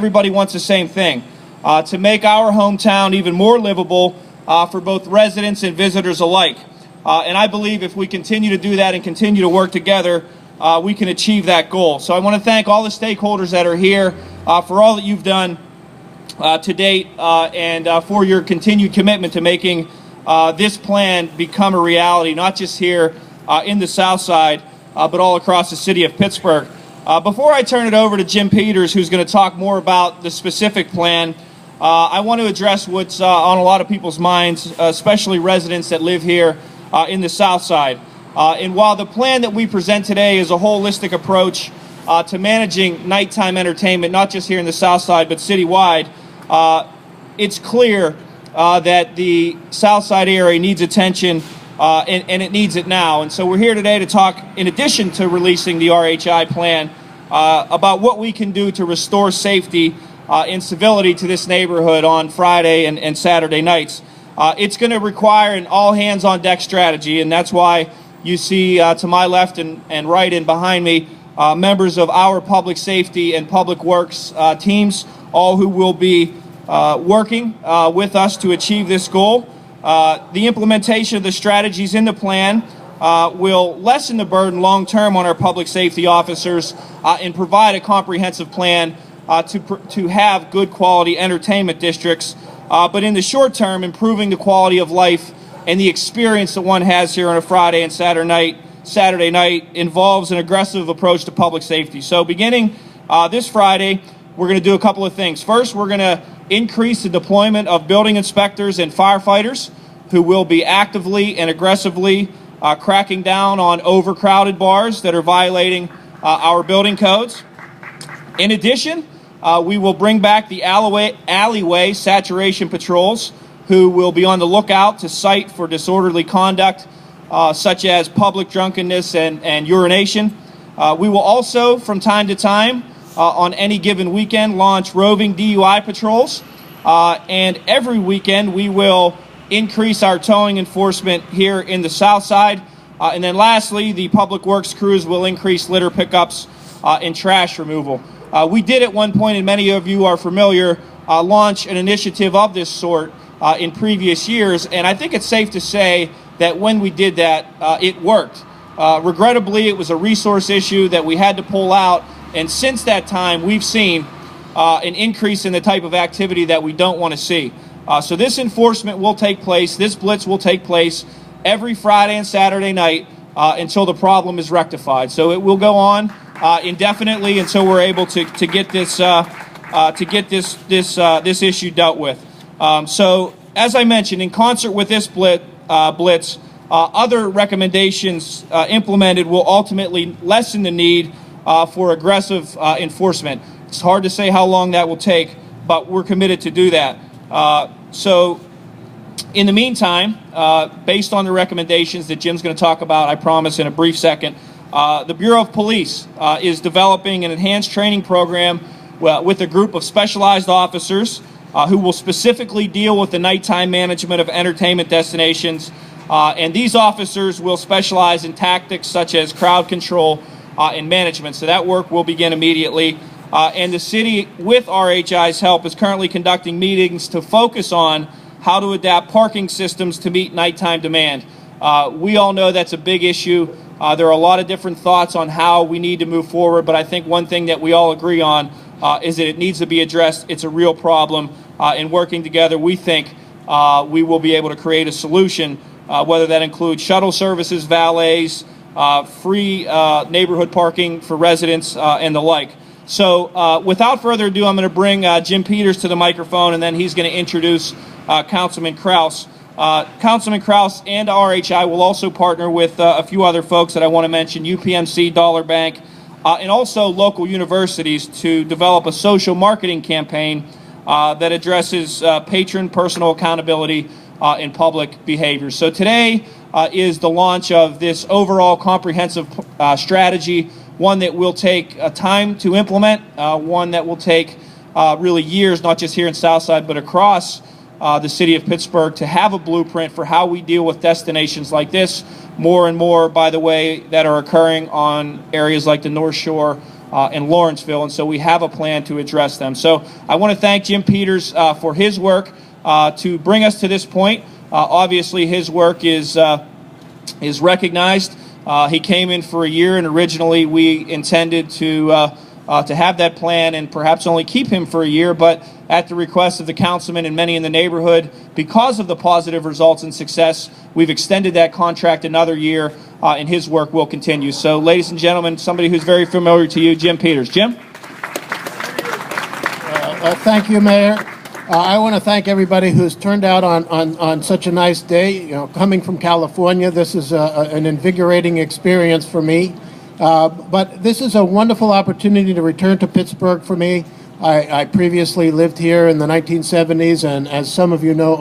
everybody wants the same thing, to make our hometown even more livable for both residents and visitors alike. And I believe if we continue to do that and continue to work together, we can achieve that goal. So I want to thank all the stakeholders that are here for all that you've done to date and for your continued commitment to making this plan become a reality, not just here in the South Side, but all across the city of Pittsburgh. Before I turn it over to Jim Peters, who's going to talk more about the specific plan, I want to address what's on a lot of people's minds, especially residents that live here in the South Side. And while the plan that we present today is a holistic approach to managing nighttime entertainment, not just here in the South Side, but citywide, it's clear that the South Side area needs attention, and it needs it now. And so we're here today to talk, in addition to releasing the RHI plan, about what we can do to restore safety and civility to this neighborhood on Friday and Saturday nights. It's going to require an all-hands-on-deck strategy, and that's why you see to my left and right and behind me members of our public safety and public works teams, all who will be working with us to achieve this goal. The implementation of the strategies in the plan will lessen the burden long-term on our public safety officers and provide a comprehensive plan to have good quality entertainment districts, but in the short term, improving the quality of life and the experience that one has here on a Friday and Saturday night involves an aggressive approach to public safety. So beginning this Friday, we're going to do a couple of things. First, we're going to increase the deployment of building inspectors and firefighters who will be actively and aggressively cracking down on overcrowded bars that are violating our building codes. In addition, we will bring back the alleyway saturation patrols, who will be on the lookout to cite for disorderly conduct, such as public drunkenness and urination. We will also, from time to time, on any given weekend, launch roving DUI patrols. And every weekend, we will increase our towing enforcement here in the South Side. And then lastly, the public works crews will increase litter pickups and trash removal. We did at one point, and many of you are familiar, launch an initiative of this sort in previous years, and I think it's safe to say that when we did that, it worked. Regrettably, it was a resource issue that we had to pull out, and since that time, we've seen an increase in the type of activity that we don't want to see. So this enforcement will take place, this blitz will take place every Friday and Saturday night until the problem is rectified. So it will go on indefinitely until we're able to get this this issue dealt with. So as I mentioned, in concert with this blitz, other recommendations implemented will ultimately lessen the need for aggressive enforcement. It's hard to say how long that will take, but we're committed to do that. So in the meantime, based on the recommendations that Jim's going to talk about, I promise in a brief second, the Bureau of Police is developing an enhanced training program with a group of specialized officers who will specifically deal with the nighttime management of entertainment destinations. And these officers will specialize in tactics such as crowd control and management. So that work will begin immediately. And the city, with RHI's help, is currently conducting meetings to focus on how to adapt parking systems to meet nighttime demand. We all know that's a big issue. There are a lot of different thoughts on how we need to move forward, but I think one thing that we all agree on is that it needs to be addressed. It's a real problem. And working together, we think we will be able to create a solution, whether that includes shuttle services, valets, free neighborhood parking for residents, and the like. So without further ado, I'm going to bring Jim Peters to the microphone, and then he's going to introduce Councilman Kraus. Councilman Kraus and RHI will also partner with a few other folks that I want to mention, UPMC, Dollar Bank, and also local universities to develop a social marketing campaign that addresses patron personal accountability in public behavior. So today is the launch of this overall comprehensive strategy, one that will take time to implement, one that will take really years, not just here in Southside, but across the city of Pittsburgh, to have a blueprint for how we deal with destinations like this. More and more, by the way, that are occurring on areas like the North Shore in Lawrenceville, and so we have a plan to address them. So I want to thank Jim Peters for his work to bring us to this point. Obviously, his work is recognized. He came in for a year, and originally we intended to have that plan and perhaps only keep him for a year, but at the request of the councilman and many in the neighborhood, because of the positive results and success, we've extended that contract another year, and his work will continue. So, ladies and gentlemen, somebody who's very familiar to you, Jim Peters. Jim? Thank you, Mayor. I want to thank everybody who's turned out on such a nice day. You know, coming from California, this is an invigorating experience for me. But this is a wonderful opportunity to return to Pittsburgh for me. I previously lived here in the 1970s, and as some of you know,